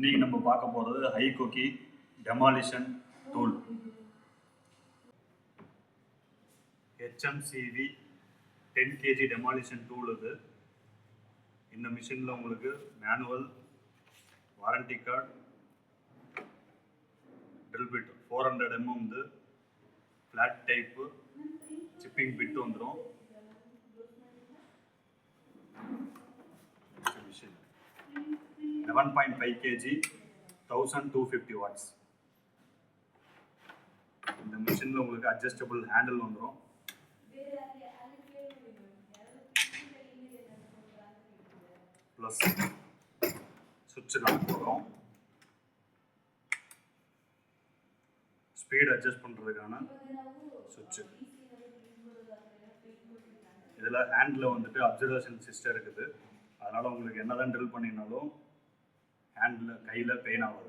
இன்னைக்கு நம்ம பார்க்க போகிறது HiKOKI demolition tool. HMCV 10 kg demolition tool இது. இந்த மிஷினில் உங்களுக்கு manual, warranty card, drill bit 400 mm flat type chipping bit வந்துடும். Machine 11.5 kg 1250 watts. இந்த மிஷினில் உங்களுக்கு அட்ஜஸ்டபிள் ஹேண்டில் வந்துடும். ப்ளஸ் சுவிட்ச் லாக் வரும். ஸ்பீட் அட்ஜஸ்ட் பண்ணுறதுக்கான சுவிட்சு. இதில் ஹேண்டில் வந்துட்டு அப்சர்வேஷன் சிஸ்டம் இருக்குது. அதனால் உங்களுக்கு என்ன தான் ட்ரில் பண்ணினாலும் ஹேண்டில் கையில் பெயின் ஆகாது.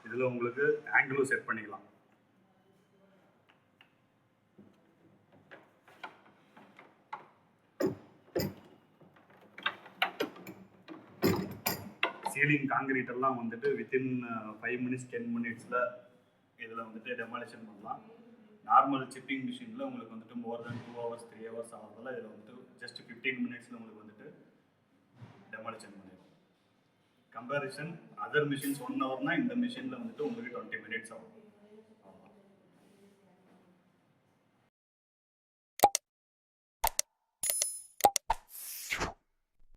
இதில் உங்களுக்கு ஆங்கிளும் செட் பண்ணிக்கலாம். சீலிங் காங்கிரீட் எல்லாம் வந்துட்டு வித்தின் 5 minutes 10 minutes இதில் வந்துட்டு டெமாலிஷன் பண்ணலாம். நார்மல் சிப்பிங் மிஷினில் உங்களுக்கு வந்துட்டு மோர் தென் 2 hours 3 hours ஆகிறதால இதில் வந்துட்டு ஜஸ்ட் 15 minutes உங்களுக்கு வந்துட்டு டெமாலிஷன் பண்ணிடும். கம்பேரிசன் அதர் மிஷின்ஸ் 1 hourனா இந்த மிஷினில் வந்துட்டு உங்களுக்கு 20 minutes ஆகும்.